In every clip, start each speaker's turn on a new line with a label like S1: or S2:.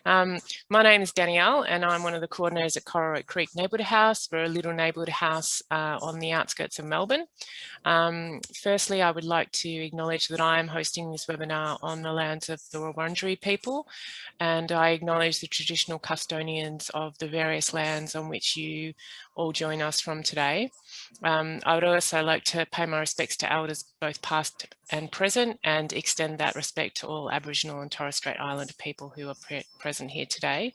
S1: My name is Danielle and I'm one of the coordinators at Coral Creek Neighbourhood House. We're a little neighbourhood house on the outskirts of Melbourne. Firstly, I would like to acknowledge that I am hosting this webinar on the lands of the Wurundjeri people, and I acknowledge the traditional custodians of the various lands on which you all join us from today. I would also like to pay my respects to elders both past and present, and extend that respect to all Aboriginal and Torres Strait Islander people who are present here today.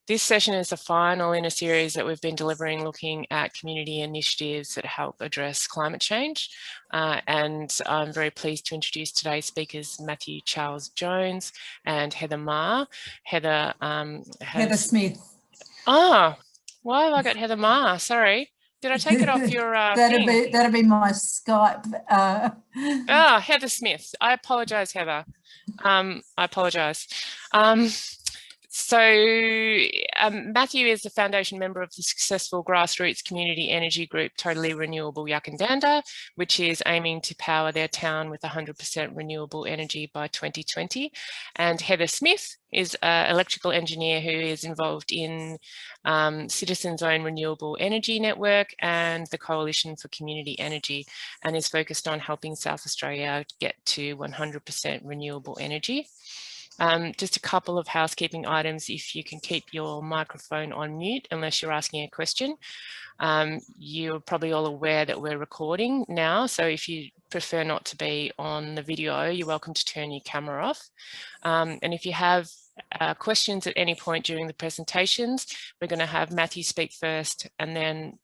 S1: This session is the final in a series that we've been delivering looking at community initiatives that help address climate change. And I'm very pleased to introduce today's speakers, Matthew Charles Jones and Heather Marr. Heather
S2: Smith.
S1: Oh, why have I got Heather Marr? Sorry. Did I take it off your
S2: that'll be my Skype.
S1: Heather Smith. I apologise, Heather. I apologise. Matthew is the foundation member of the successful grassroots community energy group Totally Renewable Yackandandah, which is aiming to power their town with 100% renewable energy by 2020. And Heather Smith is an electrical engineer who is involved in Citizens Own Renewable Energy Network and the Coalition for Community Energy, and is focused on helping South Australia get to 100% renewable energy. Just a couple of housekeeping items. If you can keep your microphone on mute unless you're asking a question. You're probably all aware that we're recording now, so if you prefer not to be on the video, you're welcome to turn your camera off. And if you have questions at any point during the presentations, we're going to have Matthew speak first and then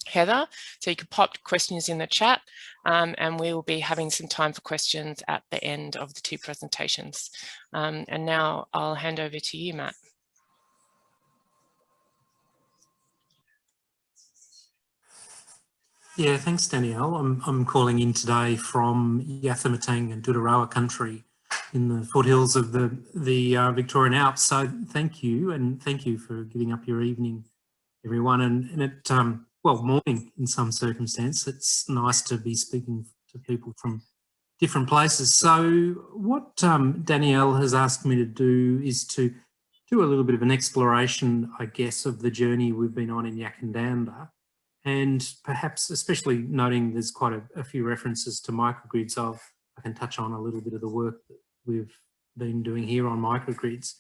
S1: Heather, so you can pop questions in the chat, and we will be having some time for questions at the end of the two presentations. And now I'll hand over to you, Matt.
S3: Yeah, thanks, Danielle. I'm calling in today from Yathamatang and Dudarawa country in the foothills of the Victorian Alps. So thank you, and thank you for giving up your evening, everyone. And it well, morning in some circumstance. It's nice to be speaking to people from different places. So what Danielle has asked me to do is to do a little bit of an exploration, I guess, of the journey we've been on in Yackandandah, and perhaps especially noting there's quite a few references to microgrids. I can touch on a little bit of the work that we've been doing here on microgrids,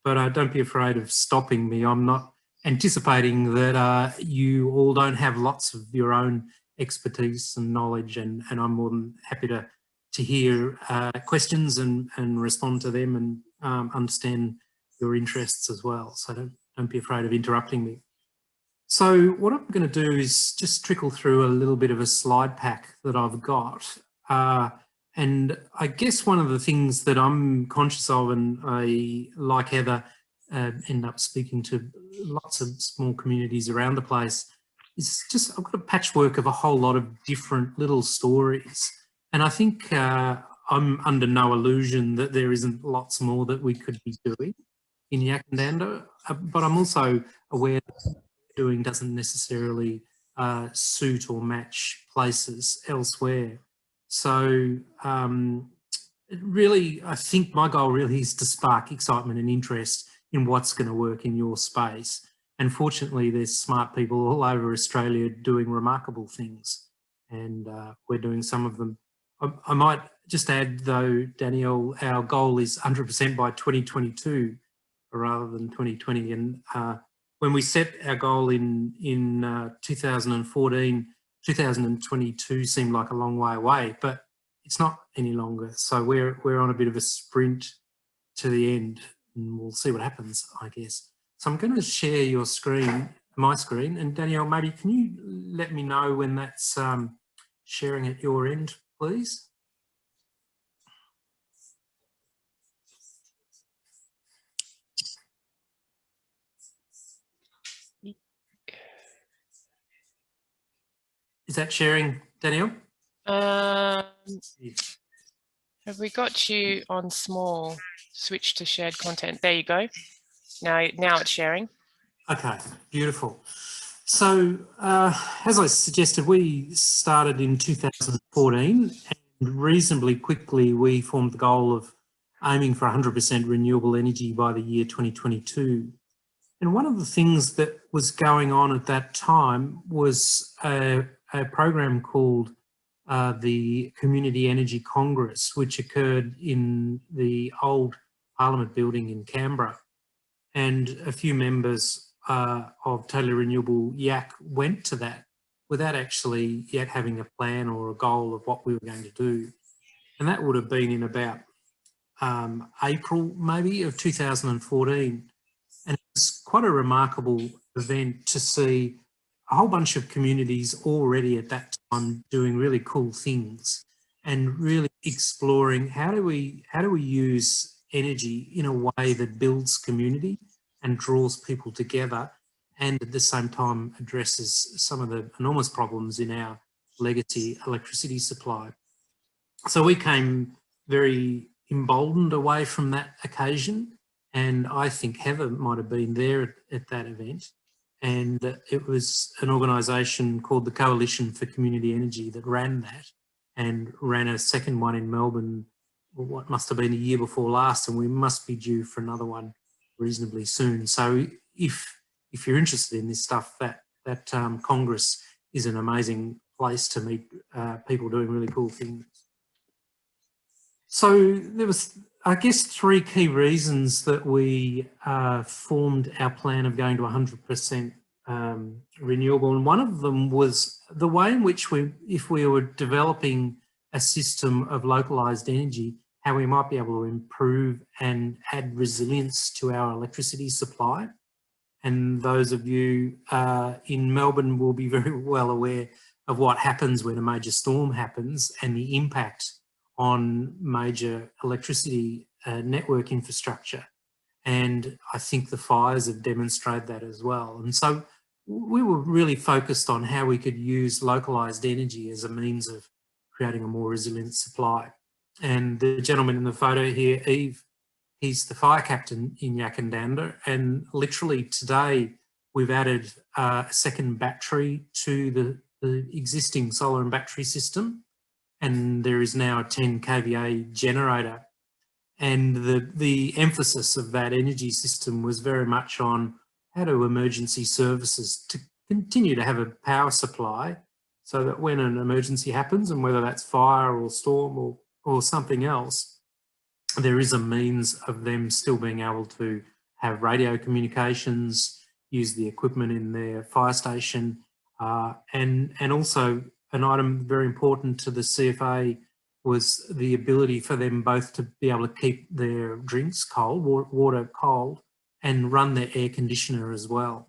S3: but don't be afraid of stopping me. I'm not anticipating that you all don't have lots of your own expertise and knowledge, and I'm more than happy to hear questions and respond to them and understand your interests as well. So don't be afraid of interrupting me. So what I'm going to do is just trickle through a little bit of a slide pack that I've got. And I guess one of the things that I'm conscious of, and I, like Heather, end up speaking to lots of small communities around the place, is just I've got a patchwork of a whole lot of different little stories. And I think I'm under no illusion that there isn't lots more that we could be doing in Yackandandah, but I'm also aware that what we're doing doesn't necessarily suit or match places elsewhere. So really, I think my goal really is to spark excitement and interest in what's going to work in your space. And fortunately, there's smart people all over Australia doing remarkable things, and we're doing some of them. I might just add, though, Danielle, our goal is 100% by 2022 rather than 2020. And when we set our goal in 2014, 2022 seemed like a long way away, but it's not any longer. So we're on a bit of a sprint to the end, and we'll see what happens, I guess. So I'm going to share your screen, my screen, and Danielle, maybe can you let me know when that's sharing at your end, please? Is that sharing, Danielle?
S1: Have we got you on small? Switch to shared content. There you go. Now it's sharing.
S3: Okay, beautiful. So as I suggested, we started in 2014, and reasonably quickly we formed the goal of aiming for 100% renewable energy by the year 2022. And one of the things that was going on at that time was a program called the Community Energy Congress, which occurred in the old Parliament building in Canberra. And a few members of Totally Renewable Yak went to that without actually yet having a plan or a goal of what we were going to do. And that would have been in about April maybe of 2014. And it was quite a remarkable event to see a whole bunch of communities already at that time doing really cool things and really exploring how do we use energy in a way that builds community and draws people together, and at the same time addresses some of the enormous problems in our legacy electricity supply. So we came very emboldened away from that occasion, and I think Heather might have been there at that event. And it was an organisation called the Coalition for Community Energy that ran that, and ran a second one in Melbourne, what must have been a year before last, and we must be due for another one reasonably soon. So if you're interested in this stuff, that Congress is an amazing place to meet people doing really cool things. So there was, I guess, three key reasons that we formed our plan of going to 100% renewable. And one of them was the way in which if we were developing a system of localised energy, how we might be able to improve and add resilience to our electricity supply. And those of you in Melbourne will be very well aware of what happens when a major storm happens and the impact on major electricity network infrastructure. And I think the fires have demonstrated that as well. And so we were really focused on how we could use localised energy as a means of creating a more resilient supply. And the gentleman in the photo here, Eve, he's the fire captain in Yackandandah, and literally today we've added a second battery to the existing solar and battery system, and there is now a 10 kVA generator. And the emphasis of that energy system was very much on how do emergency services to continue to have a power supply so that when an emergency happens, and whether that's fire or storm or something else, there is a means of them still being able to have radio communications, use the equipment in their fire station, and also an item very important to the CFA was the ability for them both to be able to keep their drinks cold, water cold, and run their air conditioner as well.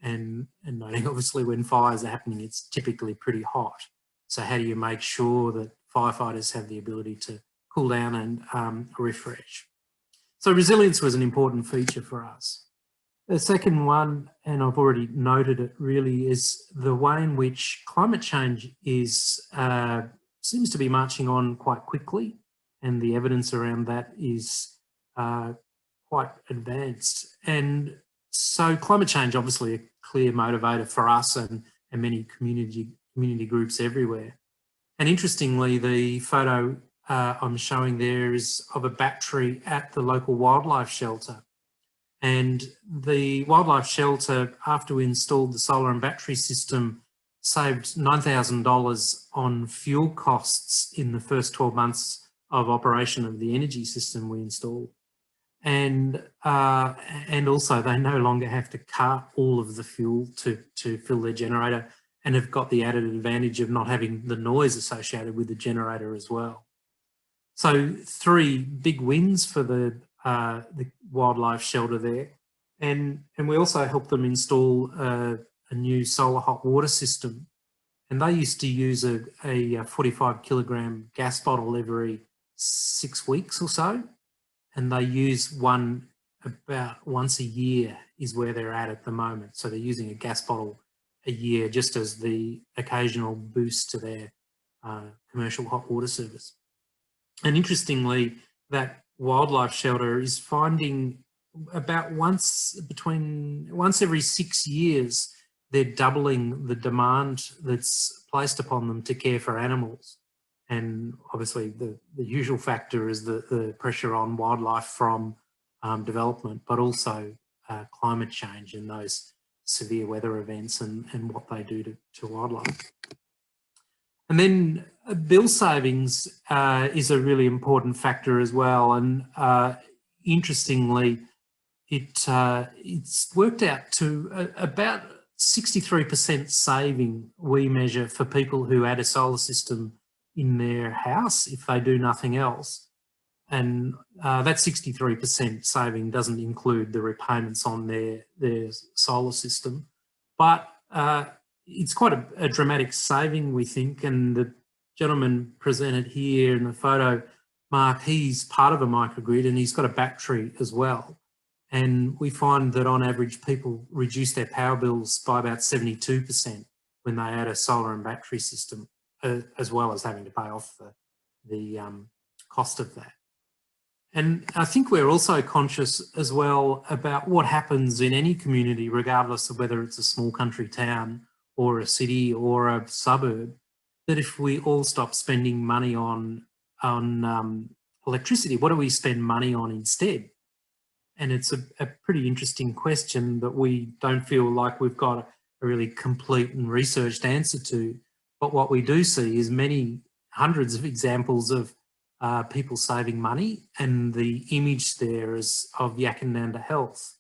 S3: And noting obviously when fires are happening, it's typically pretty hot. So how do you make sure that firefighters have the ability to cool down and refresh? So resilience was an important feature for us. The second one, and I've already noted it really, is the way in which climate change is seems to be marching on quite quickly, and the evidence around that is quite advanced. And so climate change, obviously a clear motivator for us and many community groups everywhere. And interestingly, the photo I'm showing there is of a battery at the local wildlife shelter. And the wildlife shelter, after we installed the solar and battery system, saved $9,000 on fuel costs in the first 12 months of operation of the energy system we installed. And also they no longer have to cart all of the fuel to fill their generator, and have got the added advantage of not having the noise associated with the generator as well. So 3 big wins for the wildlife shelter there. And we also helped them install a new solar hot water system. And they used to use a 45 kilogram gas bottle every 6 weeks or so. And they use one about once a year is where they're at the moment. So they're using a gas bottle a year just as the occasional boost to their commercial hot water service. And interestingly, that wildlife shelter is finding about once every 6 years, they're doubling the demand that's placed upon them to care for animals. And obviously the usual factor is the pressure on wildlife from development, but also climate change and those severe weather events and what they do to wildlife. And then bill savings is a really important factor as well. And interestingly, it's worked out to about 63% saving, we measure, for people who add a solar system in their house if they do nothing else. And that 63% saving doesn't include the repayments on their solar system. But it's quite a dramatic saving, we think. And the gentleman presented here in the photo, Mark, he's part of a microgrid and he's got a battery as well. And we find that on average, people reduce their power bills by about 72% when they add a solar and battery system, as well as having to pay off the cost of that. And I think we're also conscious as well about what happens in any community, regardless of whether it's a small country town or a city or a suburb, that if we all stop spending money on electricity, what do we spend money on instead? And it's a pretty interesting question that we don't feel like we've got a really complete and researched answer to. But what we do see is hundreds of examples of people saving money, and the image there is of Yackandandah Health,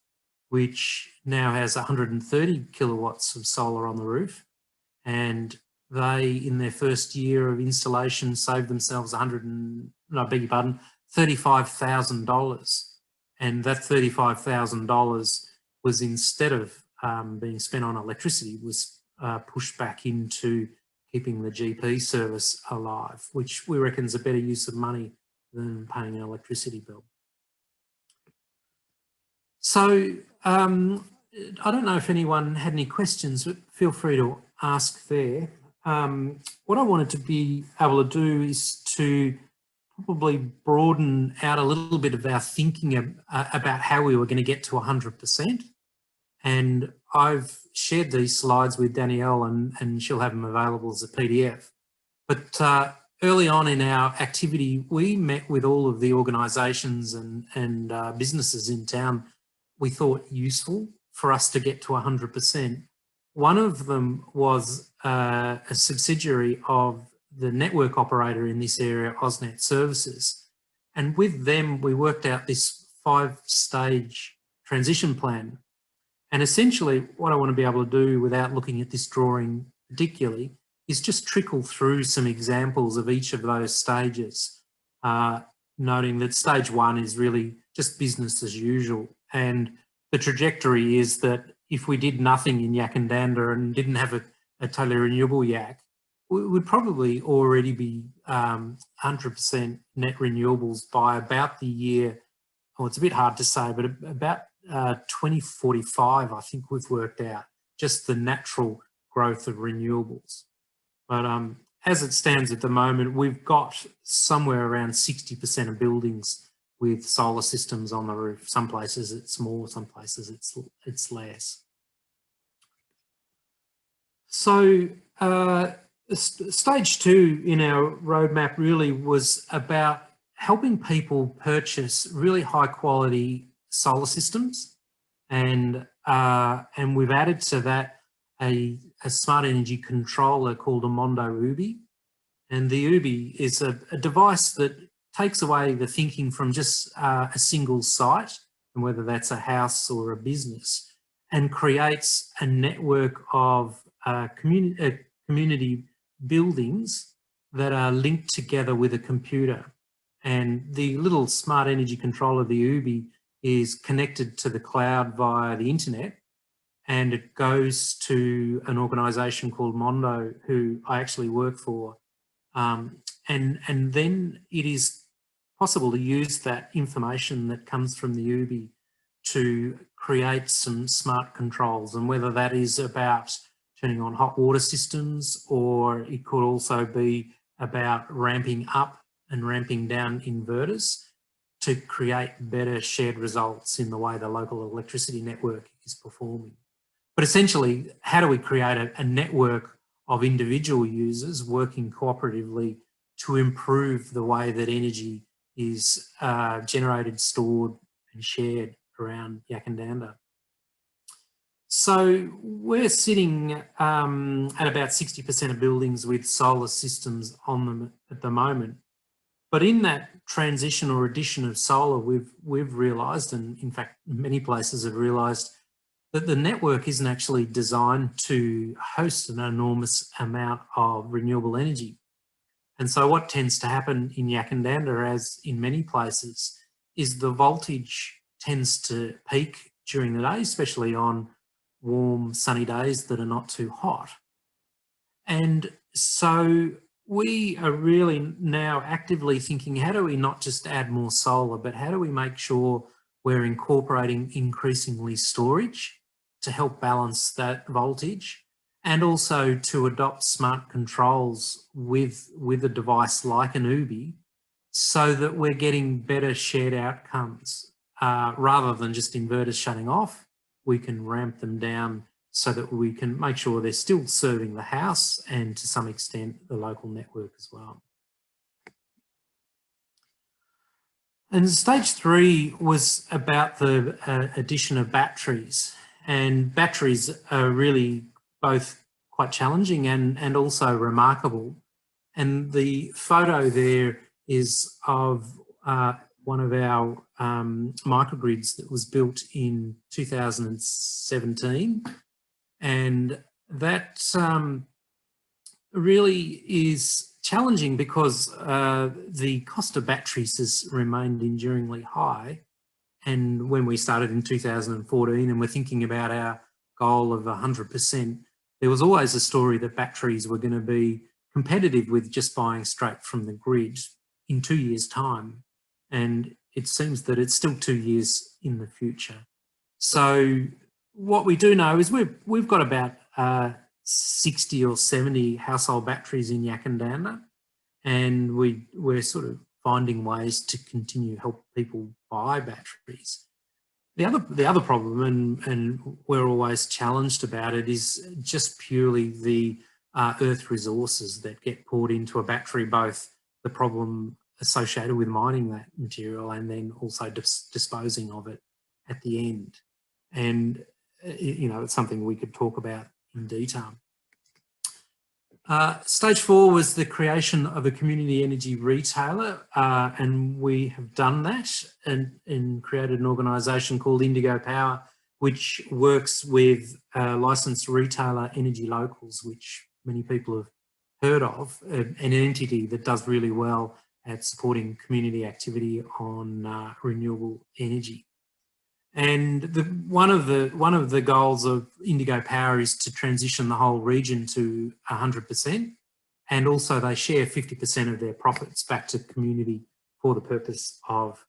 S3: which now has 130 kilowatts of solar on the roof, and they, in their first year of installation, saved themselves $35,000. And that $35,000 was, instead of being spent on electricity, was pushed back into keeping the GP service alive, which we reckon is a better use of money than paying an electricity bill. So I don't know if anyone had any questions, but feel free to ask there. What I wanted to be able to do is to probably broaden out a little bit of our thinking about how we were going to get to 100%. And I've shared these slides with Danielle and she'll have them available as a PDF. But early on in our activity, we met with all of the organisations and businesses in town we thought useful for us to get to 100%. One of them was a subsidiary of the network operator in this area, AusNet Services. And with them, we worked out this 5-stage transition plan. And essentially what I want to be able to do, without looking at this drawing particularly, is just trickle through some examples of each of those stages, noting that stage 1 is really just business as usual. And the trajectory is that if we did nothing in Yackandandah and didn't have a totally renewable yak, we would probably already be 100% net renewables by about the year, well, it's a bit hard to say, but about 2045, I think we've worked out, just the natural growth of renewables. But as it stands at the moment, we've got somewhere around 60% of buildings with solar systems on the roof. Some places it's more, some places it's less. So stage 2 in our roadmap really was about helping people purchase really high quality solar systems, and we've added to that a smart energy controller called a Mondo Ubi. And the Ubi is a device that takes away the thinking from just a single site, and whether that's a house or a business, and creates a network of community buildings that are linked together with a computer. And the little smart energy controller, the Ubi, is connected to the cloud via the internet, and it goes to an organisation called Mondo, who I actually work for. And then it is possible to use that information that comes from the Ubi to create some smart controls, and whether that is about turning on hot water systems, or it could also be about ramping up and ramping down inverters to create better shared results in the way the local electricity network is performing. But essentially, how do we create a network of individual users working cooperatively to improve the way that energy is generated, stored and shared around Yackandandah. So we're sitting at about 60% of buildings with solar systems on them at the moment. But in that transition or addition of solar, we've realised, and in fact many places have realised, that the network isn't actually designed to host an enormous amount of renewable energy. And so what tends to happen in Yackandandah, as in many places, is the voltage tends to peak during the day, especially on warm, sunny days that are not too hot. And so we are really now actively thinking, how do we not just add more solar, but how do we make sure we're incorporating increasingly storage to help balance that voltage, and also to adopt smart controls with a device like an Ubi, so that we're getting better shared outcomes. Rather than just inverters shutting off, we can ramp them down so that we can make sure they're still serving the house and to some extent the local network as well. And stage 3 was about the addition of batteries. And batteries are really both quite challenging and also remarkable. And the photo there is of one of our microgrids that was built in 2017. And that really is challenging because the cost of batteries has remained enduringly high. And when we started in 2014 and we're thinking about our goal of 100%, there was always a story that batteries were going to be competitive with just buying straight from the grid in 2 years' time. And it seems that it's still 2 years in the future. So what we do know is we've got about 60 or 70 household batteries in Yackandandah, and we're sort of finding ways to continue to help people buy batteries. The other problem, and we're always challenged about it, is just purely the earth resources that get poured into a battery, both the problem associated with mining that material and then also disposing of it at the end. And, you know, it's something we could talk about in detail. Stage 4 was the creation of a community energy retailer, and we have done that and created an organisation called Indigo Power, which works with licensed retailer Energy Locals, which many people have heard of, an entity that does really well at supporting community activity on renewable energy. And one of the goals of Indigo Power is to transition the whole region to 100%, and also they share 50% of their profits back to community for the purpose of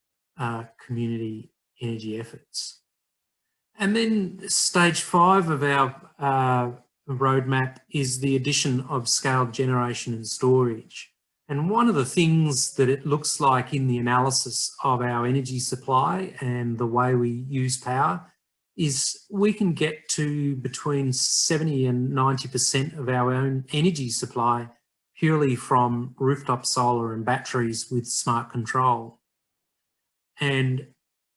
S3: community energy efforts. And then stage 5 of our roadmap is the addition of scaled generation and storage. And one of the things that it looks like in the analysis of our energy supply and the way we use power is we can get to between 70 and 90% of our own energy supply purely from rooftop solar and batteries with smart control. And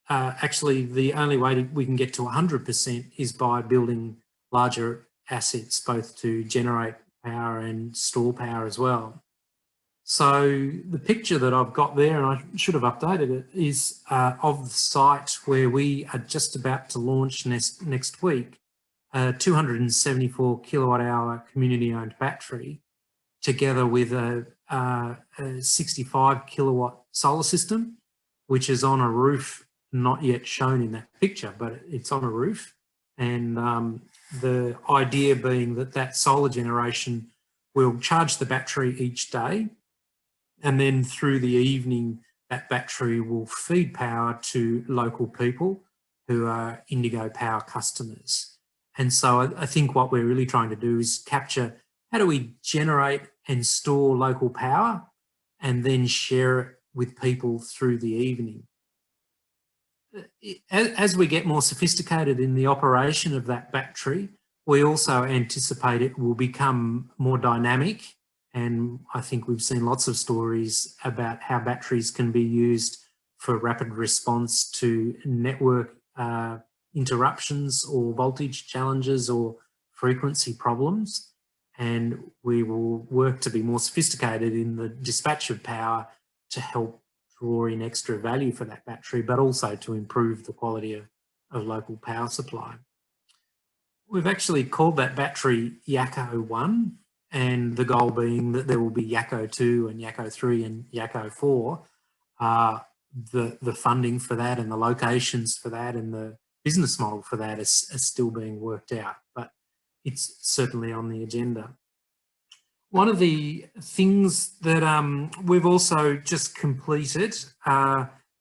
S3: actually the only way we can get to 100% is by building larger assets, both to generate power and store power as well. So the picture that I've got there, and I should have updated it, is of the site where we are just about to launch next week, a 274 kilowatt hour community owned battery, together with a 65 kilowatt solar system, which is on a roof, not yet shown in that picture, but it's on a roof. And the idea being that solar generation will charge the battery each day, and then through the evening, that battery will feed power to local people who are Indigo Power customers. And so I think what we're really trying to do is capture how do we generate and store local power and then share it with people through the evening. As we get more sophisticated in the operation of that battery, we also anticipate it will become more dynamic And I think we've seen lots of stories about how batteries can be used for rapid response to network interruptions or voltage challenges or frequency problems. And we will work to be more sophisticated in the dispatch of power to help draw in extra value for that battery, but also to improve the quality of local power supply. We've actually called that battery Yacko 1, and the goal being that there will be Yacko 2 and Yacko 3 and Yacko 4. The funding for that and the locations for that and the business model for that is still being worked out, but it's certainly on the agenda. One of the things that we've also just completed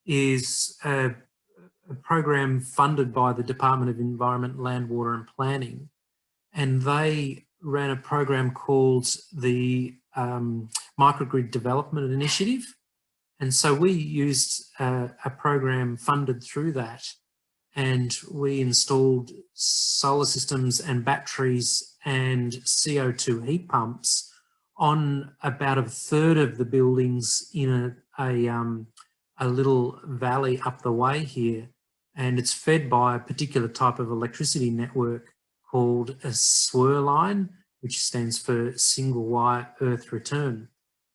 S3: is a program funded by the Department of Environment, Land, Water and Planning, and they ran a program called the Microgrid Development Initiative. And so we used a program funded through that, and we installed solar systems and batteries and CO2 heat pumps on about a third of the buildings in a little valley up the way here. And it's fed by a particular type of electricity network called a SWIR line, which stands for single wire earth return.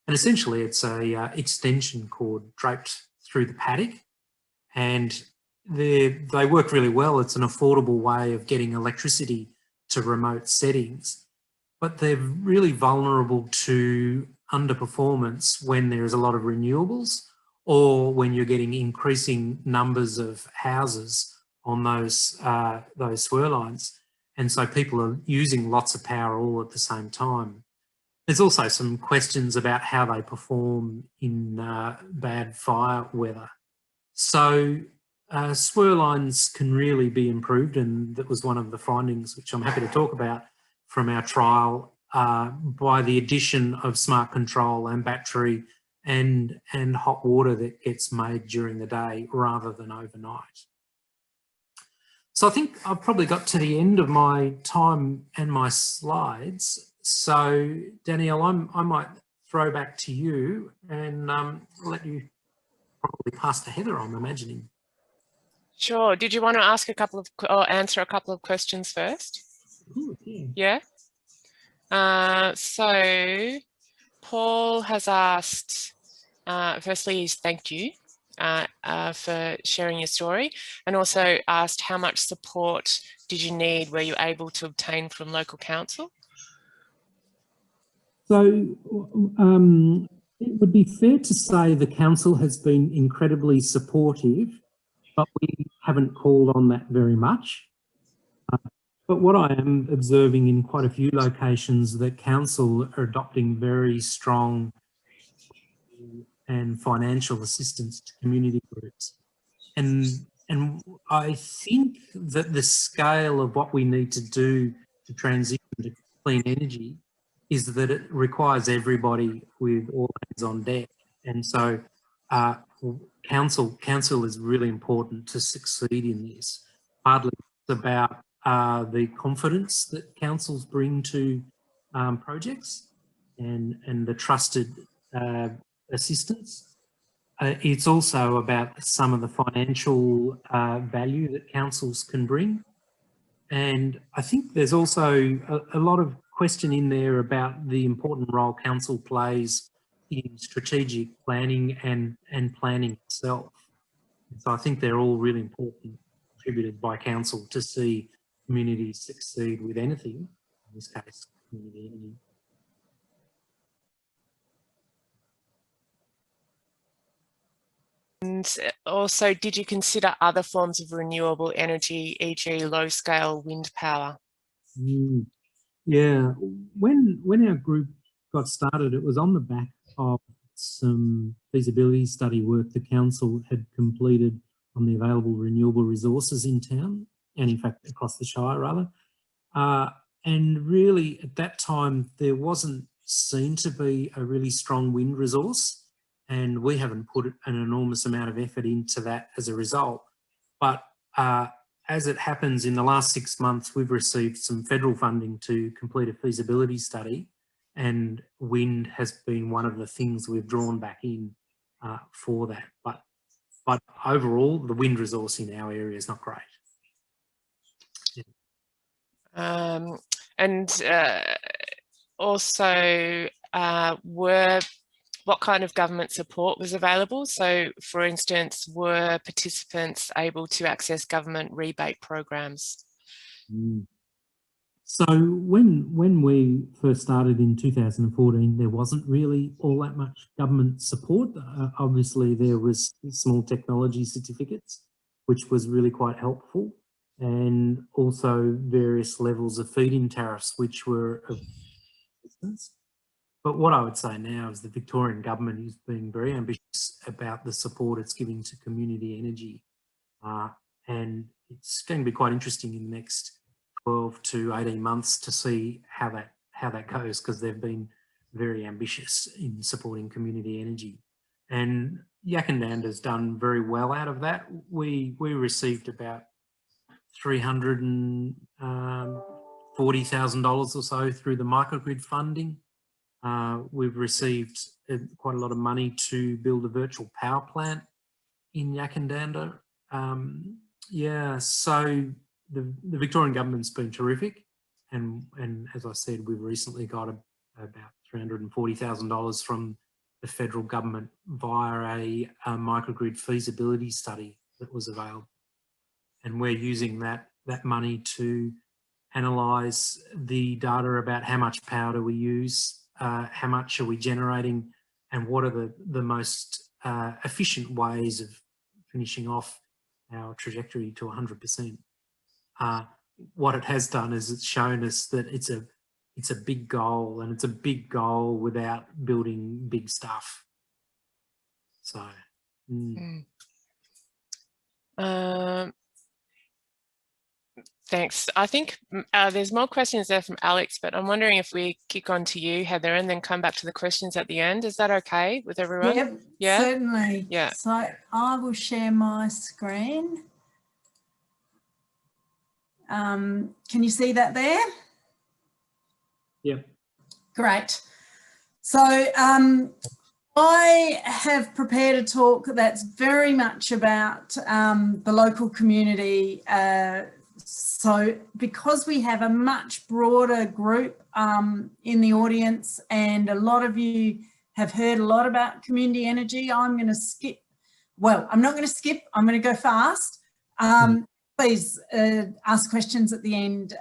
S3: And essentially it's a extension cord draped through the paddock, and they work really well. It's an affordable way of getting electricity to remote settings, but they're really vulnerable to underperformance when there is a lot of renewables or when you're getting increasing numbers of houses on those SWIR lines. And so people are using lots of power all at the same time. There's also some questions about how they perform in bad fire weather. So SWIR lines can really be improved, and that was one of the findings, which I'm happy to talk about, from our trial by the addition of smart control and battery and hot water that gets made during the day rather than overnight. So I think I've probably got to the end of my time and my slides. So Danielle, I might throw back to you and let you probably pass to Heather, I'm imagining.
S1: Sure. Did you want to ask a couple of, or answer a couple of questions first?
S3: Ooh, yeah.
S1: Yeah. So Paul has asked, firstly, he's thanked you for sharing your story, and also asked how much support did you need, were you able to obtain from local council?
S3: So it would be fair to say the council has been incredibly supportive, but we haven't called on that very much. But what I am observing in quite a few locations, that council are adopting very strong and financial assistance to community groups. And I think that the scale of what we need to do to transition to clean energy is that it requires everybody with all hands on deck. And so council is really important to succeed in this. Partly it's about the confidence that councils bring to projects and the trusted assistance. It's also about some of the financial value that councils can bring. And I think there's also a lot of question in there about the important role council plays in strategic planning and planning itself. And so I think they're all really important, contributed by council to see communities succeed with anything, in this case, community energy.
S1: And also, did you consider other forms of renewable energy, e.g. low-scale wind power?
S3: Yeah, when our group got started, it was on the back of some feasibility study work the council had completed on the available renewable resources in town, and in fact across the Shire rather. And really at that time there wasn't seen to be a really strong wind resource, and we haven't put an enormous amount of effort into that as a result. But as it happens, in the last 6 months, we've received some federal funding to complete a feasibility study, and wind has been one of the things we've drawn back in for that. But overall, the wind resource in our area is not great. Yeah.
S1: Also, what kind of government support was available? So, for instance, were participants able to access government rebate programs?
S3: So when we first started in 2014, there wasn't really all that much government support. Obviously, there was small technology certificates, which was really quite helpful, and also various levels of feed-in tariffs, which were of assistance. But what I would say now is the Victorian government is being very ambitious about the support it's giving to community energy, and it's going to be quite interesting in the next 12 to 18 months to see how that goes, because they've been very ambitious in supporting community energy. And Yackandandah has done very well out of that. We received about $340,000 or so through the microgrid funding. We've received quite a lot of money to build a virtual power plant in Yackandandah. Yeah, so the Victorian government's been terrific, and as I said, we've recently got about $340,000 from the federal government via a microgrid feasibility study that was available, and we're using that money to analyse the data about how much power do we use, how much are we generating, and what are the most efficient ways of finishing off our trajectory to 100%. What it has done is it's shown us that it's a big goal, and it's a big goal without building big stuff. So,
S1: thanks. I think there's more questions there from Alex, but I'm wondering if we kick on to you, Heather, and then come back to the questions at the end. Is that okay with everyone?
S2: Yep,
S1: yeah,
S2: certainly.
S1: Yeah.
S2: So I will share my screen. Can you see that there?
S3: Yeah.
S2: Great. So I have prepared a talk that's very much about the local community. So because we have a much broader group in the audience, and a lot of you have heard a lot about community energy, I'm going to skip. Well, I'm not going to skip. I'm going to go fast. Please ask questions at the end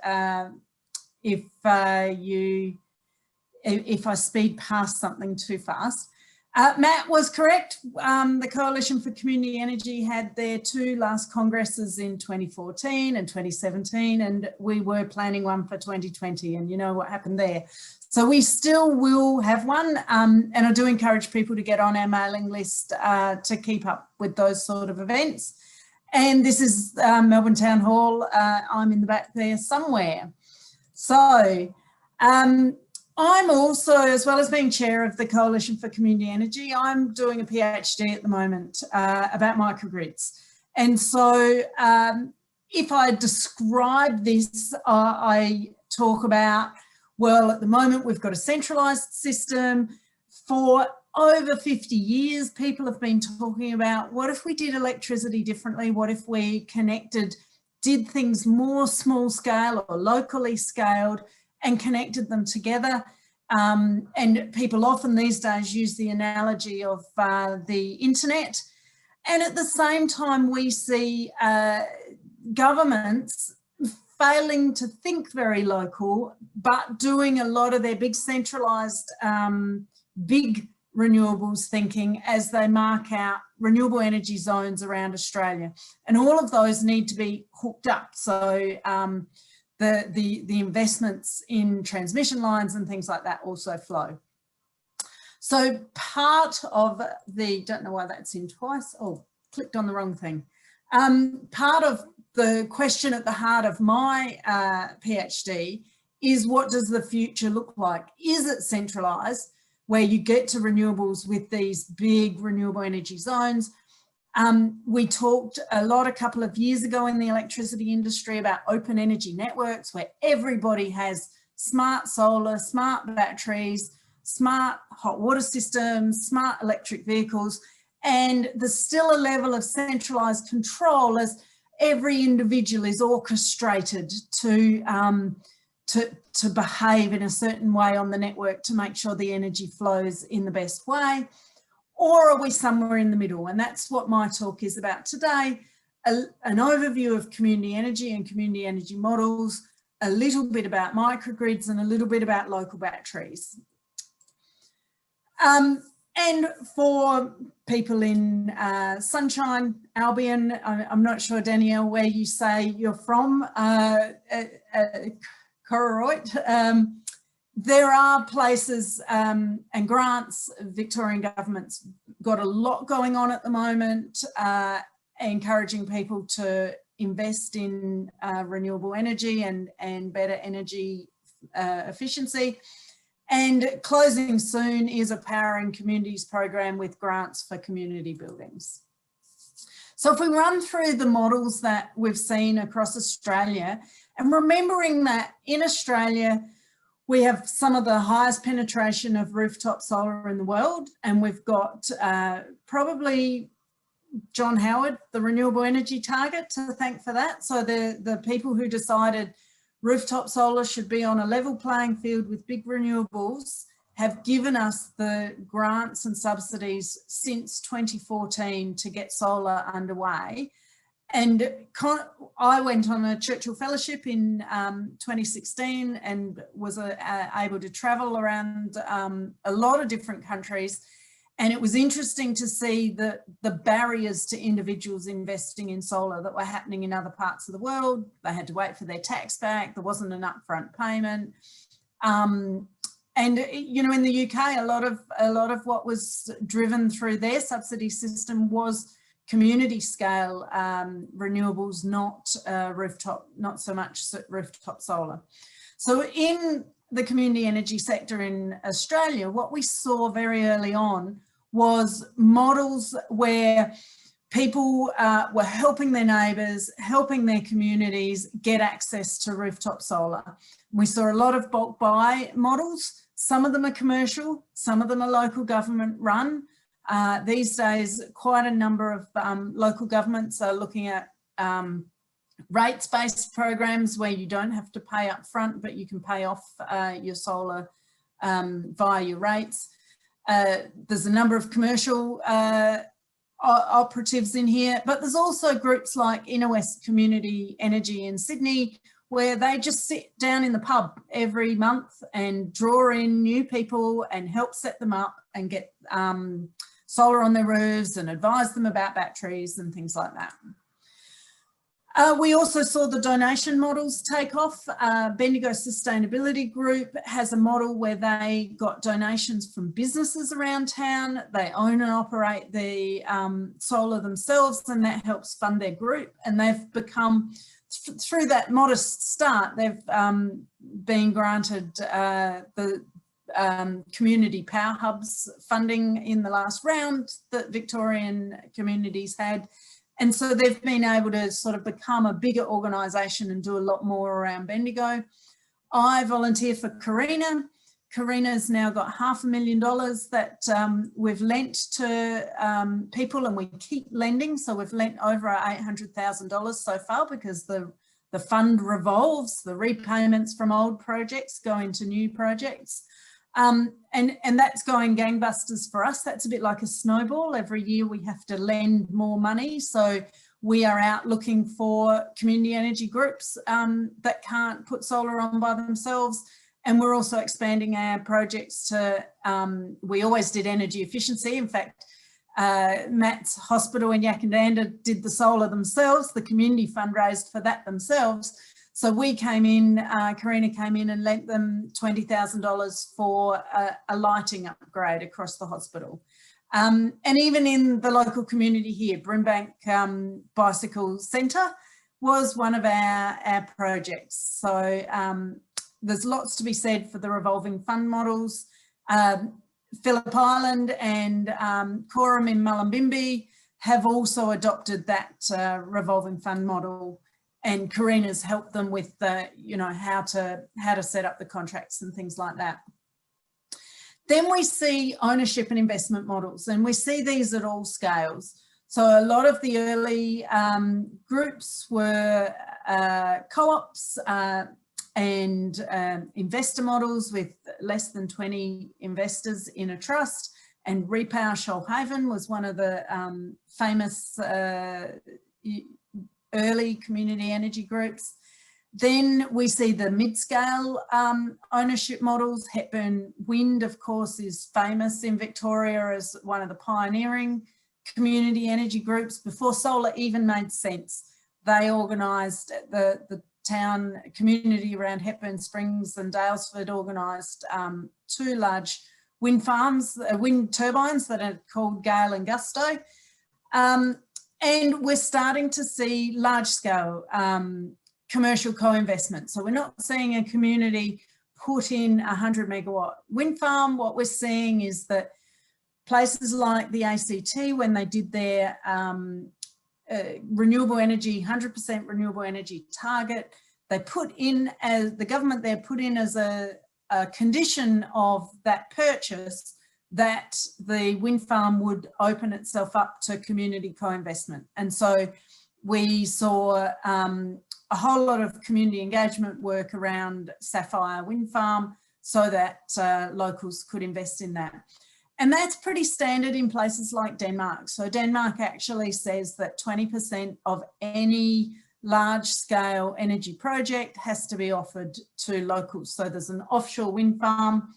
S2: if I speed past something too fast. Matt was correct. The Coalition for Community Energy had their two last congresses in 2014 and 2017, and we were planning one for 2020, and you know what happened there. So we still will have one, and I do encourage people to get on our mailing list to keep up with those sort of events. And this is Melbourne Town Hall. I'm in the back there somewhere. So I'm also, as well as being chair of the Coalition for Community Energy, I'm doing a PhD at the moment about microgrids. And so if I describe this, I talk about, well, at the moment we've got a centralised system. For over 50 years, people have been talking about, what if we did electricity differently? What if we did things more small scale or locally scaled and connected them together? And people often these days use the analogy of the internet. And at the same time, we see governments failing to think very local, but doing a lot of their big centralised, big renewables thinking as they mark out renewable energy zones around Australia. And all of those need to be hooked up. So the investments in transmission lines and things like that also flow. So part of the, don't know why that's in twice. Oh, clicked on the wrong thing. Part of the question at the heart of my PhD is, what does the future look like? Is it centralised, where you get to renewables with these big renewable energy zones? We talked a lot a couple of years ago in the electricity industry about open energy networks, where everybody has smart solar, smart batteries, smart hot water systems, smart electric vehicles, and there's still a level of centralised control as every individual is orchestrated to behave in a certain way on the network to make sure the energy flows in the best way? Or are we somewhere in the middle? And that's what my talk is about today, an overview of community energy and community energy models, a little bit about microgrids and a little bit about local batteries. And for people in Sunshine, Albion, I'm not sure, Danielle, where you say you're from, Cororoit. There are places and grants. Victorian government's got a lot going on at the moment, encouraging people to invest in renewable energy and better energy efficiency. And closing soon is a Powering Communities program with grants for community buildings. So if we run through the models that we've seen across Australia, and remembering that in Australia, we have some of the highest penetration of rooftop solar in the world, and we've got probably John Howard, the renewable energy target, to thank for that. So the people who decided rooftop solar should be on a level playing field with big renewables have given us the grants and subsidies since 2014 to get solar underway. And I went on a Churchill Fellowship in 2016 and was able to travel around a lot of different countries. And it was interesting to see the barriers to individuals investing in solar that were happening in other parts of the world. They had to wait for their tax back. There wasn't an upfront payment. And, you know, in the UK, a lot of what was driven through their subsidy system was community scale renewables, not not so much rooftop solar. So in the community energy sector in Australia, what we saw very early on was models where people were helping their neighbours, helping their communities get access to rooftop solar. We saw a lot of bulk buy models. Some of them are commercial, some of them are local government run. These days, quite a number of local governments are looking at rates-based programs where you don't have to pay up front, but you can pay off your solar via your rates. There's a number of commercial operatives in here, but there's also groups like Inner West Community Energy in Sydney, where they just sit down in the pub every month and draw in new people and help set them up and get solar on their roofs and advise them about batteries and things like that. We also saw the donation models take off. Bendigo Sustainability Group has a model where they got donations from businesses around town. They own and operate the solar themselves, and that helps fund their group. And they've become, through that modest start, they've been granted the community power hubs funding in the last round that Victorian communities had. And so they've been able to sort of become a bigger organisation and do a lot more around Bendigo. I volunteer for Carina. Carina's now got $500,000 that we've lent to people, and we keep lending. So we've lent over $800,000 so far because the fund revolves, the repayments from old projects go into new projects. And that's going gangbusters for us. That's a bit like a snowball. Every year we have to lend more money. So we are out looking for community energy groups that can't put solar on by themselves. And we're also expanding our projects to, we always did energy efficiency. In fact, Matt's hospital in Yackandandah did the solar themselves. The community fundraised for that themselves. So we came in, Carina came in and lent them $20,000 for a lighting upgrade across the hospital. And even in the local community here, Brimbank Bicycle Centre was one of our projects. So there's lots to be said for the revolving fund models. Phillip Island and Coram in Mullumbimby have also adopted that revolving fund model. and Karina's helped them with the, you know, how to set up the contracts and things like that. Then we see ownership and investment models, and we see these at all scales. So a lot of the early groups were co-ops and investor models with less than 20 investors in a trust, and Repower Shoalhaven was one of the famous early community energy groups. Then we see the mid-scale ownership models. Hepburn Wind, of course, is famous in Victoria as one of the pioneering community energy groups. Before solar even made sense, they organised the town community around Hepburn Springs and Dalesford organised 2 large wind farms, wind turbines that are called Gale and Gusto. And we're starting to see large-scale commercial co-investment. So we're not seeing a community put in a 100 megawatt wind farm. What we're seeing is that places like the ACT, when they did their renewable energy, 100% renewable energy target, they put in, as the government there put in as a condition of that purchase, that the wind farm would open itself up to community co-investment. And so we saw a whole lot of community engagement work around Sapphire Wind Farm so that locals could invest in that. And that's pretty standard in places like Denmark. So Denmark actually says that 20% of any large-scale energy project has to be offered to locals. So there's an offshore wind farm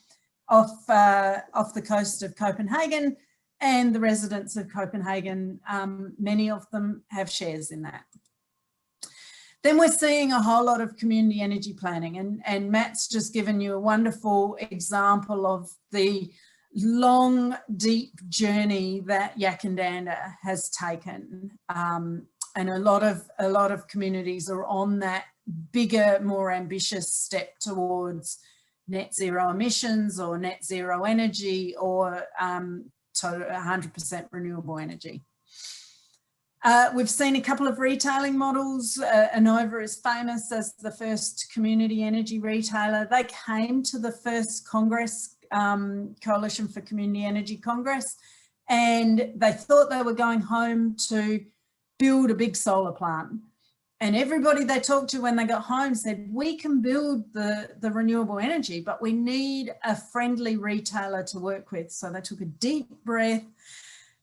S2: off the coast of Copenhagen, and the residents of Copenhagen, many of them have shares in that. Then we're seeing a whole lot of community energy planning, and Matt's just given you a wonderful example of the long, deep journey that Yackandandah has taken. And a lot of communities are on that bigger, more ambitious step towards net zero emissions or net zero energy, or to 100% renewable energy. We've seen a couple of retailing models. Anova is famous as the first community energy retailer. They came to the first Congress, Coalition for Community Energy Congress, and they thought they were going home to build a big solar plant. And everybody they talked to when they got home said, we can build the renewable energy, but we need a friendly retailer to work with. So they took a deep breath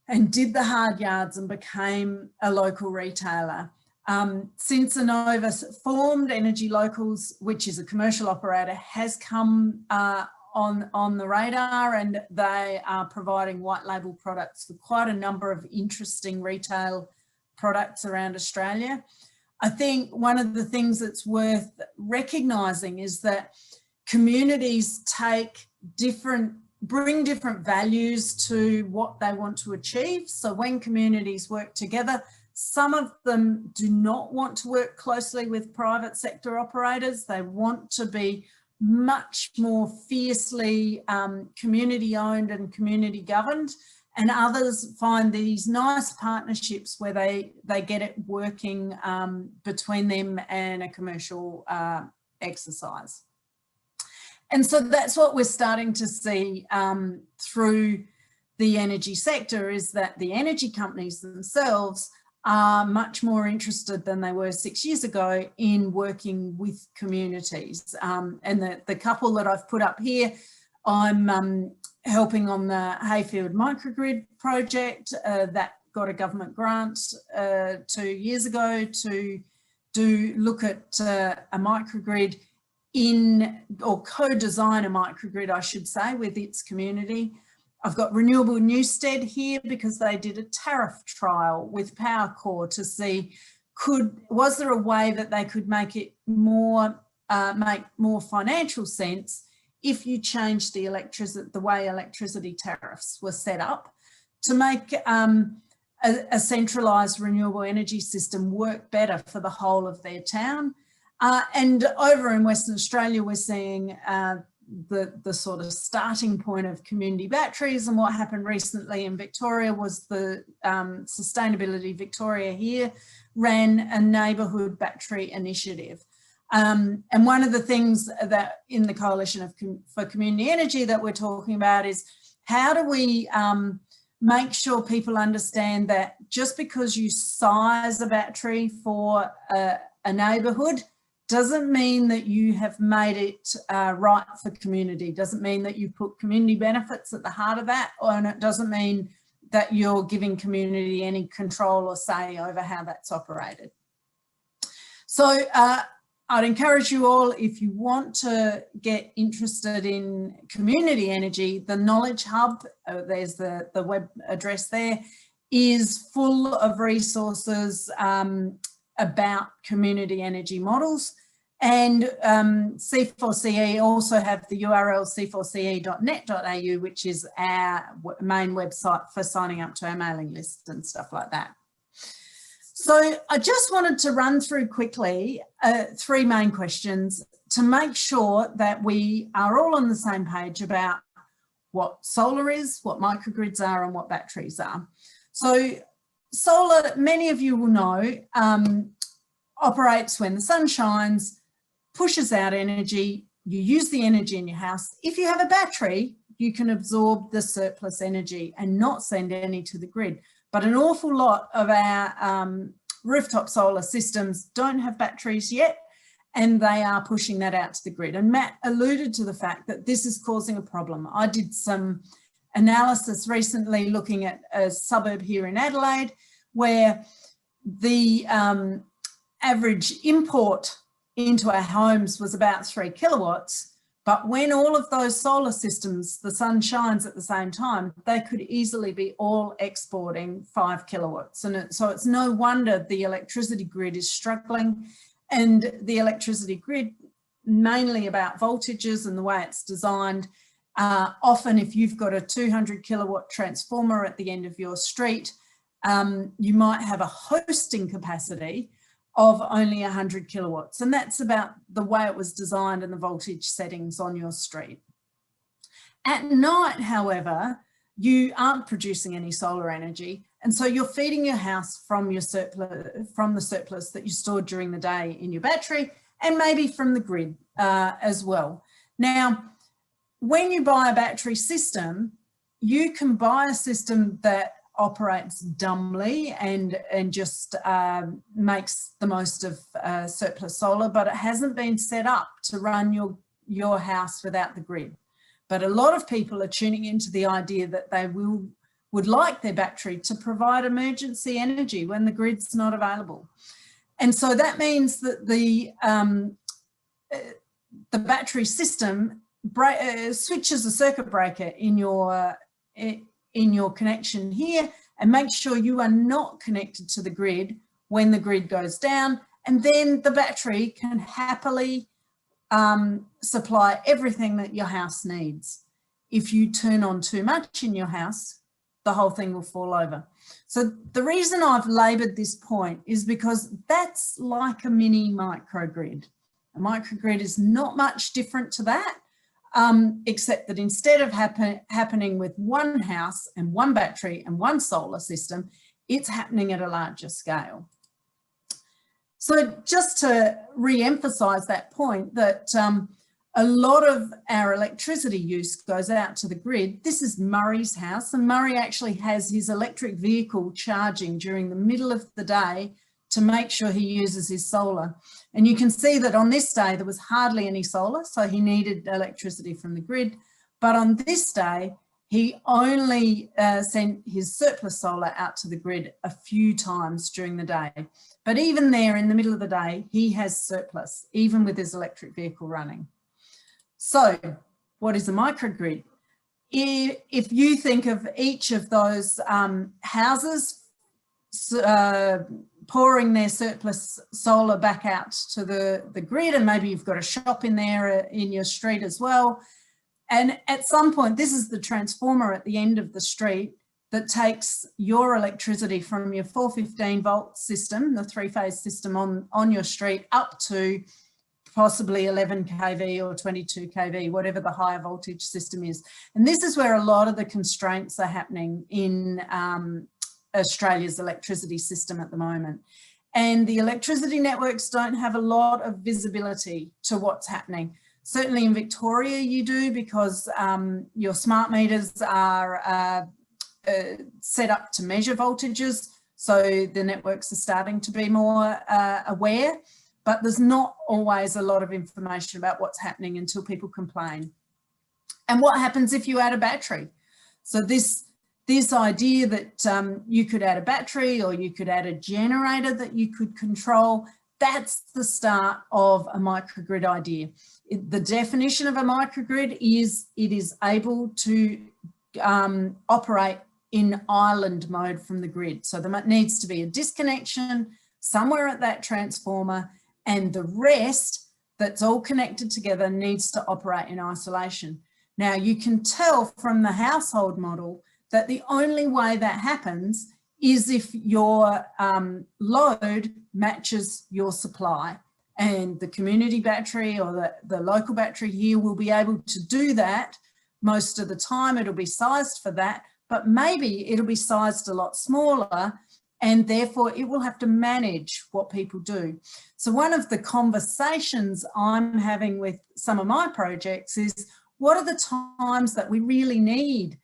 S2: and did the hard yards and became a local retailer. Since Anova formed, Energy Locals, which is a commercial operator, has come on the radar, and they are providing white label products for quite a number of interesting retail products around Australia. I think one of the things that's worth recognising is that communities bring different values to what they want to achieve. So when communities work together, some of them do not want to work closely with private sector operators. They want to be much more fiercely community owned and community governed. And others find these nice partnerships where they get it working between them and a commercial exercise. And so that's what we're starting to see through the energy sector, is that the energy companies themselves are much more interested than they were 6 years ago in working with communities. And the couple that I've put up here, I'm helping on the Hayfield Microgrid project that got a government grant 2 years ago to look at a microgrid or co-design a microgrid, I should say, with its community. I've got Renewable Newstead here because they did a tariff trial with Powercore to see was there a way that they could make it make more financial sense if you changed the way electricity tariffs were set up to make a centralised renewable energy system work better for the whole of their town. And over in Western Australia, we're seeing the sort of starting point of community batteries. And what happened recently in Victoria was the Sustainability Victoria here ran a neighbourhood battery initiative. And one of the things that in the Coalition for Community Energy that we're talking about is how do we make sure people understand that just because you size a battery for a neighbourhood doesn't mean that you have made it right for community, doesn't mean that you put community benefits at the heart of that, and it doesn't mean that you're giving community any control or say over how that's operated. So I'd encourage you all, if you want to get interested in community energy, the Knowledge Hub, there's the web address there, is full of resources about community energy models. And C4CE also have the URL c4ce.net.au, which is our main website for signing up to our mailing list and stuff like that. So I just wanted to run through quickly 3 main questions to make sure that we are all on the same page about what solar is, what microgrids are, and what batteries are. So solar, many of you will know, operates when the sun shines, pushes out energy, you use the energy in your house. If you have a battery, you can absorb the surplus energy and not send any to the grid. But an awful lot of our rooftop solar systems don't have batteries yet, and they are pushing that out to the grid. And Matt alluded to the fact that this is causing a problem. I did some analysis recently looking at a suburb here in Adelaide where the average import into our homes was about 3 kilowatts. But when all of those solar systems, the sun shines at the same time, they could easily be all exporting 5 kilowatts. And so it's no wonder the electricity grid is struggling. And the electricity grid, mainly about voltages and the way it's designed, often if you've got a 200 kilowatt transformer at the end of your street, you might have a hosting capacity of only 100 kilowatts. And that's about the way it was designed and the voltage settings on your street. At night, however, you aren't producing any solar energy. And so you're feeding your house from your from the surplus that you stored during the day in your battery, and maybe from the grid as well. Now, when you buy a battery system, you can buy a system that operates dumbly and just makes the most of surplus solar, but it hasn't been set up to run your house without the grid. But a lot of people are tuning into the idea that they would like their battery to provide emergency energy when the grid's not available. And so that means that the battery system switches a circuit breaker in your connection here and make sure you are not connected to the grid when the grid goes down, and then the battery can happily supply everything that your house needs. If you turn on too much in your house, the whole thing will fall over. So the reason I've laboured this point is because that's like a mini microgrid. A microgrid is not much different to that. Except that instead of happening with one house and one battery and one solar system, it's happening at a larger scale. So just to re-emphasise that point that a lot of our electricity use goes out to the grid. This is Murray's house, and Murray actually has his electric vehicle charging during the middle of the day to make sure he uses his solar. And you can see that on this day, there was hardly any solar, so he needed electricity from the grid. But on this day, he only sent his surplus solar out to the grid a few times during the day. But even there in the middle of the day, he has surplus, even with his electric vehicle running. So what is a microgrid? If you think of each of those houses pouring their surplus solar back out to the grid, and maybe you've got a shop in there in your street as well. And at some point, this is the transformer at the end of the street that takes your electricity from your 415 volt system, the 3-phase system on your street, up to possibly 11 kV or 22 kV, whatever the higher voltage system is. And this is where a lot of the constraints are happening in Australia's electricity system at the moment. And the electricity networks don't have a lot of visibility to what's happening. Certainly in Victoria you do, because your smart meters are set up to measure voltages. So the networks are starting to be more aware, but there's not always a lot of information about what's happening until people complain. And what happens if you add a battery? So this idea that you could add a battery or you could add a generator that you could control, that's the start of a microgrid idea. The definition of a microgrid is it is able to operate in island mode from the grid. So there needs to be a disconnection somewhere at that transformer, and the rest that's all connected together needs to operate in isolation. Now you can tell from the household model that the only way that happens is if your load matches your supply, and the community battery or the local battery here will be able to do that. Most of the time it'll be sized for that, but maybe it'll be sized a lot smaller, and therefore it will have to manage what people do. So one of the conversations I'm having with some of my projects is, what are the times that we really need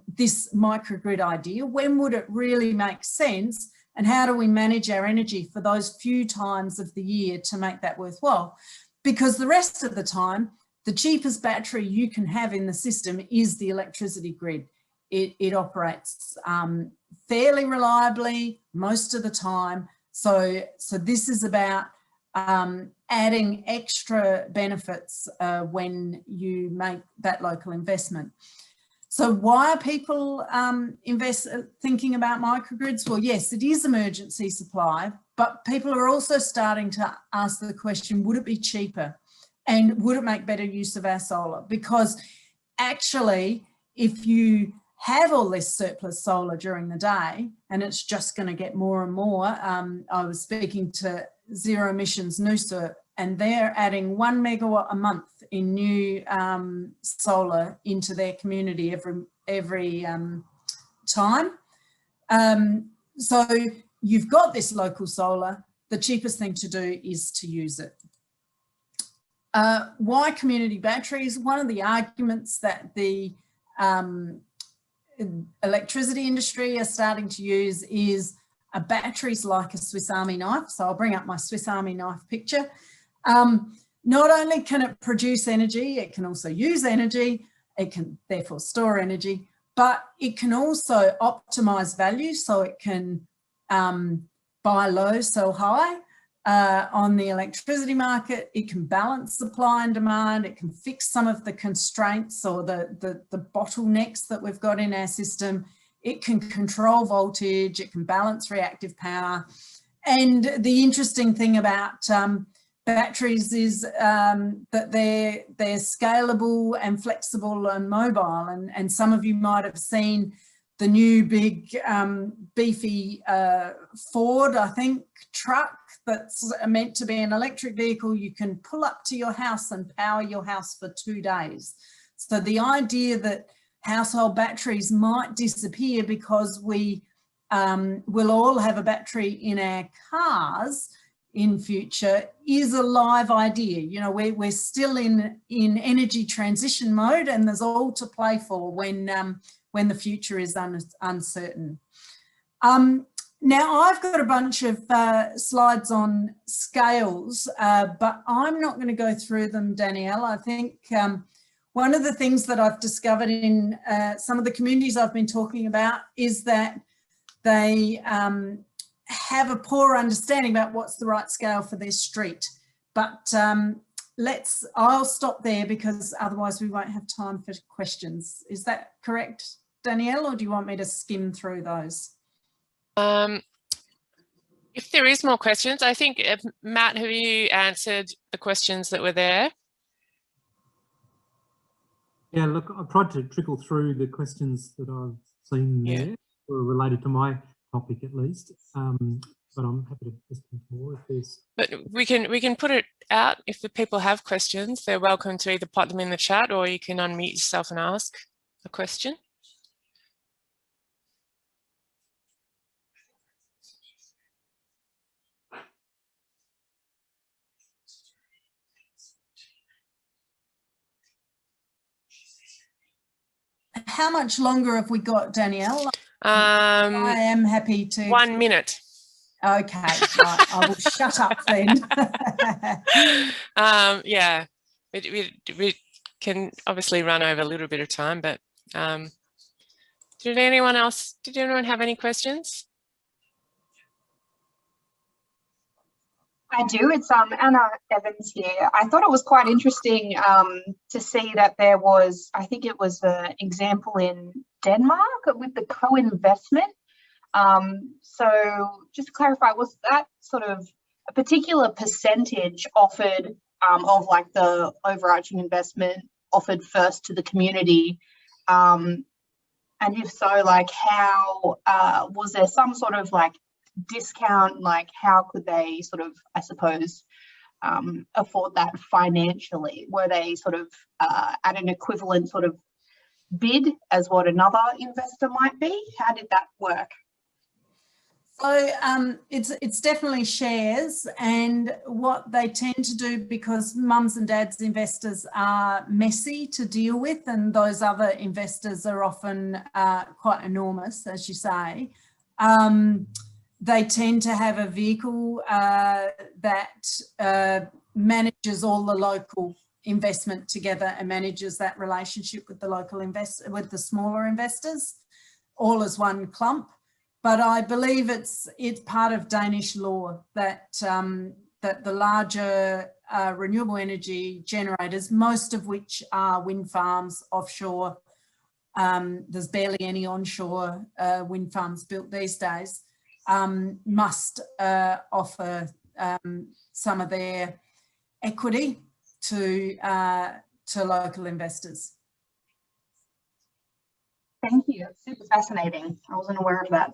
S2: this microgrid idea? When would it really make sense? And how do we manage our energy for those few times of the year to make that worthwhile? Because the rest of the time, the cheapest battery you can have in the system is the electricity grid. It operates fairly reliably most of the time. So this is about adding extra benefits when you make that local investment. So why are people thinking about microgrids? Well, yes, it is emergency supply, but people are also starting to ask the question, would it be cheaper? And would it make better use of our solar? Because actually, if you have all this surplus solar during the day, and it's just going to get more and more. I was speaking to Zero Emissions Noosa, and they're adding 1 megawatt a month in new solar into their community every time. So you've got this local solar. The cheapest thing to do is to use it. Why community batteries? One of the arguments that the electricity industry are starting to use is a battery's like a Swiss Army knife. So I'll bring up my Swiss Army knife picture. Not only can it produce energy, it can also use energy, it can therefore store energy, but it can also optimize value. So it can buy low, sell high on the electricity market. It can balance supply and demand. It can fix some of the constraints or the bottlenecks that we've got in our system. It can control voltage. It can balance reactive power. And the interesting thing about batteries is that they're scalable and flexible and mobile. And some of you might have seen the new big beefy Ford, I think, truck that's meant to be an electric vehicle. You can pull up to your house and power your house for 2 days. So the idea that household batteries might disappear because we will all have a battery in our cars in future is a live idea. You know, we're still in energy transition mode, and there's all to play for when the future is uncertain. Now I've got a bunch of slides on scales, but I'm not going to go through them, Danielle. I think one of the things that I've discovered in some of the communities I've been talking about is that they have a poor understanding about what's the right scale for their street. But I'll stop there because otherwise we won't have time for questions. Is that correct, Danielle, or do you want me to skim through those?
S1: If there is more questions, I think, Matt, have you answered the questions that were there?
S3: Yeah, look, I've tried to trickle through the questions that I've seen there, were related to my topic at least, but I'm happy to listen more if there's.
S1: But we can put it out. If the people have questions, they're welcome to either put them in the chat or you can unmute yourself and ask a question.
S2: How much longer have we got, Danielle? I am happy to.
S1: 1 minute.
S2: Okay, right. I will shut up then.
S1: Yeah, we can obviously run over a little bit of time, but did anyone have any questions?
S4: I do. It's Anna Evans here. I thought it was quite interesting to see that there was, I think it was an example in Denmark with the co-investment. So just to clarify, was that sort of a particular percentage offered of like the overarching investment offered first to the community? And if so, like how, was there some sort of like discount, like how could they sort of, I suppose, afford that financially? Were they sort of at an equivalent sort of bid as what another investor might be? How did that work?
S2: So it's definitely shares, and what they tend to do, because mums and dads investors are messy to deal with, and those other investors are often quite enormous, as you say, they tend to have a vehicle that manages all the local investment together and manages that relationship with the local investor, with the smaller investors, all as one clump. But I believe it's part of Danish law that that the larger renewable energy generators, most of which are wind farms offshore, there's barely any onshore wind farms built these days, must offer some of their equity to local investors.
S4: Thank you. Super fascinating. I wasn't aware of that.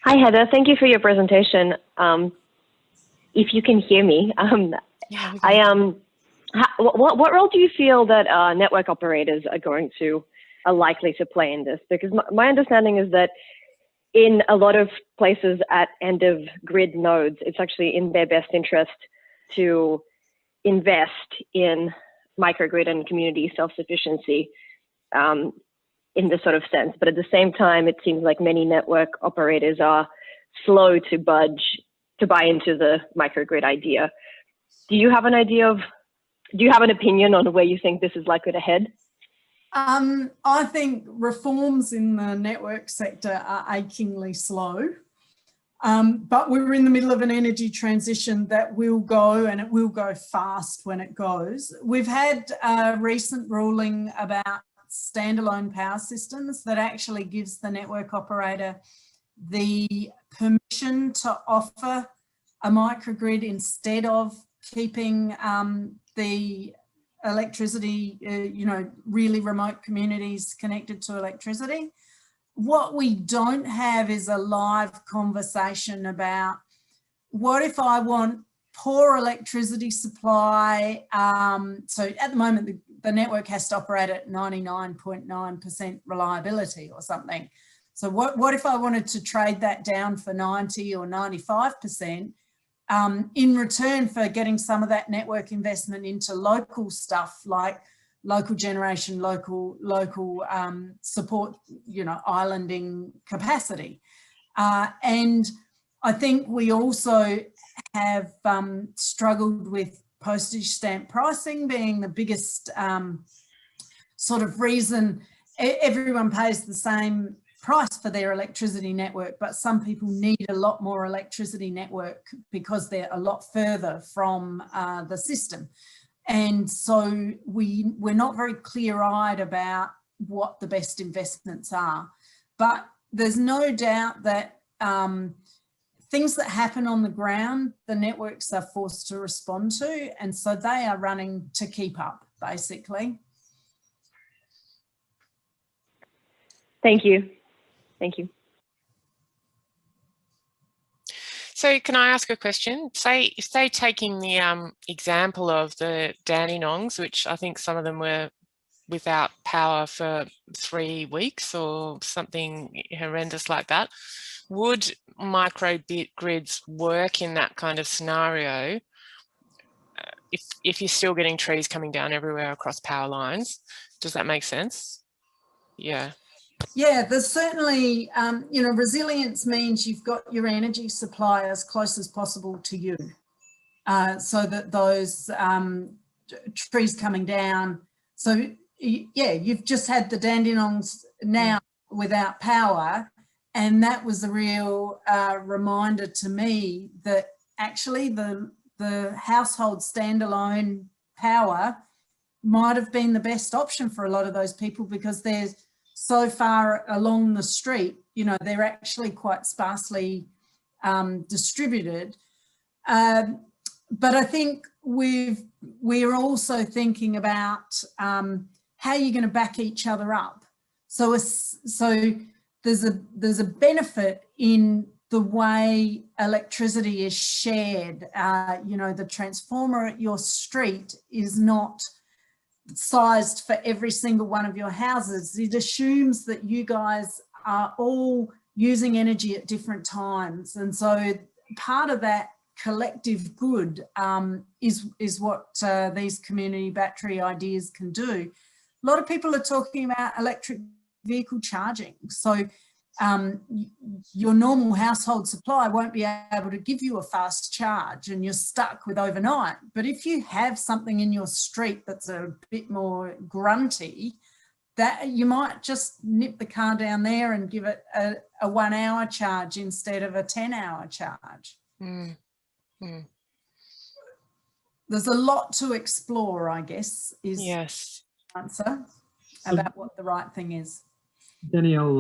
S5: Hi, Heather. Thank you for your presentation. If you can hear me,
S1: Yeah,
S5: what role do you feel that network operators are likely to play in this? Because my understanding is that in a lot of places at end of grid nodes, it's actually in their best interest to invest in microgrid and community self-sufficiency in this sort of sense. But at the same time, it seems like many network operators are slow to budge, to buy into the microgrid idea. Do you have an opinion on where you think this is likely to head?
S2: I think reforms in the network sector are achingly slow, but we're in the middle of an energy transition that will go, and it will go fast when it goes. We've had a recent ruling about standalone power systems that actually gives the network operator the permission to offer a microgrid instead of keeping the electricity, really remote communities connected to electricity. What we don't have is a live conversation about what if I want poor electricity supply. So at the moment, the network has to operate at 99.9% reliability or something. So what if I wanted to trade that down for 90 or 95%? In return for getting some of that network investment into local stuff like local generation, local support, islanding capacity. And I think we also have struggled with postage stamp pricing being the biggest sort of reason. Everyone pays the same price for their electricity network, but some people need a lot more electricity network because they're a lot further from the system. And so we're not very clear-eyed about what the best investments are. But there's no doubt that things that happen on the ground, the networks are forced to respond to, and so they are running to keep up, basically.
S5: Thank you. Thank you.
S1: So can I ask a question? Say taking the example of the Dandenongs, which I think some of them were without power for 3 weeks or something horrendous like that. Would microgrids work in that kind of scenario if you're still getting trees coming down everywhere across power lines? Does that make sense? Yeah.
S2: Yeah, there's certainly, you know, resilience means you've got your energy supply as close as possible to you, so that those trees coming down. So, yeah, you've just had the Dandenongs now without power, and that was a real reminder to me that actually the household standalone power might have been the best option for a lot of those people, because they're so far along the street, you know, they're actually quite sparsely distributed. But I think we're also thinking about how you're going to back each other up. So there's a benefit in the way electricity is shared. You know, the transformer at your street is not sized for every single one of your houses. It assumes that you guys are all using energy at different times, and so part of that collective good is what these community battery ideas can do. A lot of people are talking about electric vehicle charging. So your normal household supply won't be able to give you a fast charge, and you're stuck with overnight. But if you have something in your street that's a bit more grunty, that you might just nip the car down there and give it a 1 hour charge instead of a 10-hour charge. There's a lot to explore, I guess, is the answer about what the right thing is.
S3: Danielle,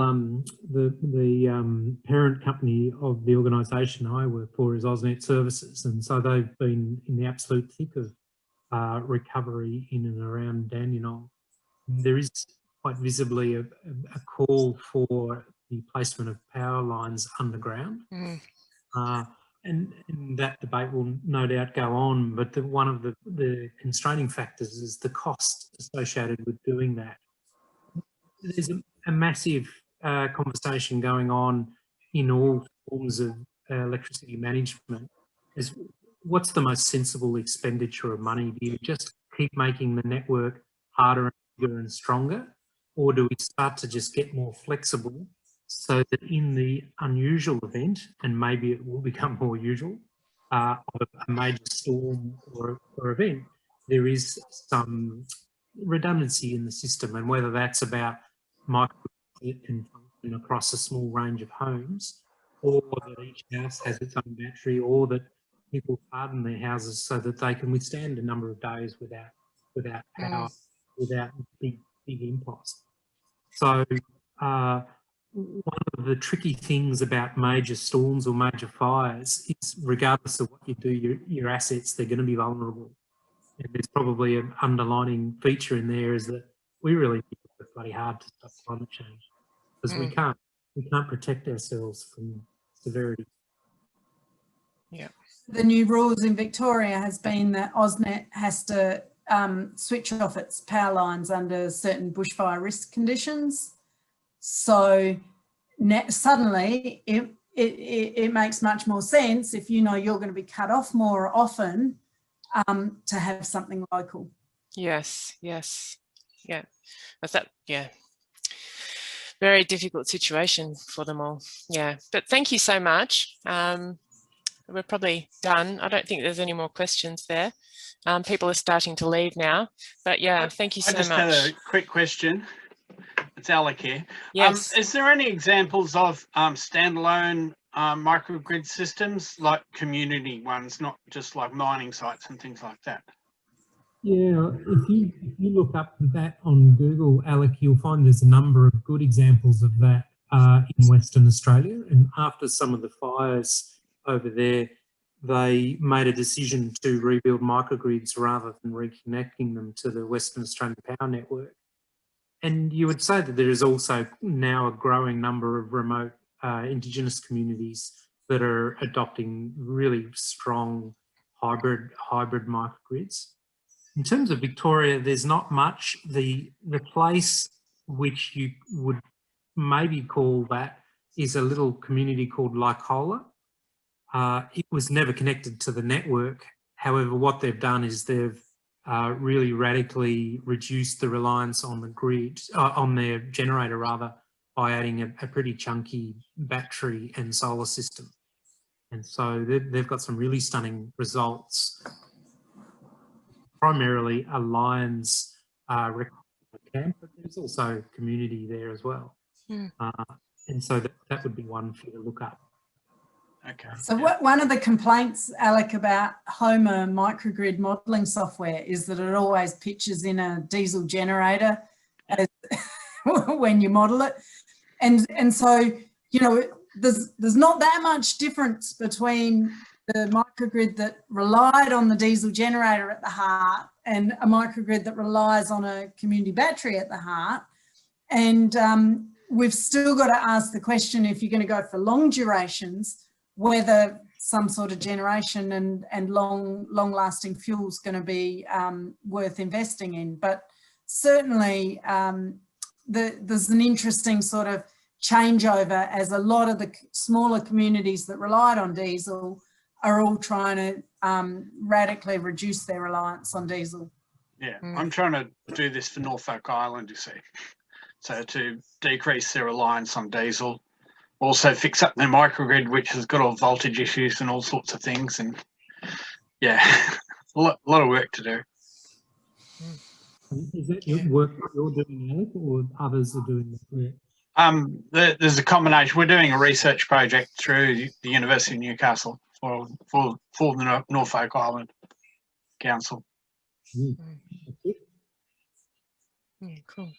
S3: the parent company of the organisation I work for is AusNet Services, and so they've been in the absolute thick of recovery in and around Dandenong. There is quite visibly a call for the placement of power lines underground, and that debate will no doubt go on, but one of the constraining factors is the cost associated with doing that. There's a massive conversation going on in all forms of electricity management. Is what's the most sensible expenditure of money? Do you just keep making the network harder and bigger and stronger, or do we start to just get more flexible so that in the unusual event, and maybe it will become more usual, of a major storm or event, there is some redundancy in the system, and whether that's about microgrid can function across a small range of homes, or that each house has its own battery, or that people harden their houses so that they can withstand a number of days without power, without big imposts. So one of the tricky things about major storms or major fires is, regardless of what you do, your assets, they're going to be vulnerable. And there's probably an underlining feature in there is that we really need to work bloody hard to stop climate change, because we can't protect ourselves from severity.
S1: Yeah.
S2: The new rules in Victoria has been that AusNet has to switch off its power lines under certain bushfire risk conditions. So suddenly it makes much more sense, if you know you're going to be cut off more often, to have something local. Yes.
S1: Yeah. That's that. Yeah. Very difficult situation for them all. Yeah. But thank you so much. We're probably done. I don't think there's any more questions there. People are starting to leave now. But yeah, thank you so much.
S6: I just had a quick question. It's Alec here.
S1: Yes.
S6: Is there any examples of standalone microgrid systems, like community ones, not just like mining sites and things like that?
S3: Yeah, if you look up that on Google, Alec, you'll find there's a number of good examples of that in Western Australia. And after some of the fires over there, they made a decision to rebuild microgrids rather than reconnecting them to the Western Australian power network. And you would say that there is also now a growing number of remote Indigenous communities that are adopting really strong hybrid microgrids. In terms of Victoria, there's not much. The place which you would maybe call that is a little community called Lycola. It was never connected to the network. However, what they've done is they've really radically reduced the reliance on the grid, on their generator rather, by adding a pretty chunky battery and solar system. And so they've got some really stunning results. Primarily a Lions camp, but there's also community there as well. And so that would be one for you to look up.
S6: Okay.
S2: So one of the complaints, Alec, about Homer microgrid modelling software is that it always pitches in a diesel generator as when you model it. And so, you know, there's not that much difference between the microgrid that relied on the diesel generator at the heart and a microgrid that relies on a community battery at the heart. And we've still got to ask the question, if you're going to go for long durations, whether some sort of generation and long-lasting fuel is going to be worth investing in. But certainly there's an interesting sort of changeover as a lot of the smaller communities that relied on diesel are all trying to radically reduce their reliance on diesel.
S6: Yeah, I'm trying to do this for Norfolk Island, you see. So to decrease their reliance on diesel, also fix up their microgrid, which has got all voltage issues and all sorts of things. And yeah, a lot of work to do.
S3: Is that your work that you're doing, Alec, or others are doing that?
S6: There's a combination. We're doing a research project through the University of Newcastle for the Norfolk Island Council.
S1: Yeah, cool.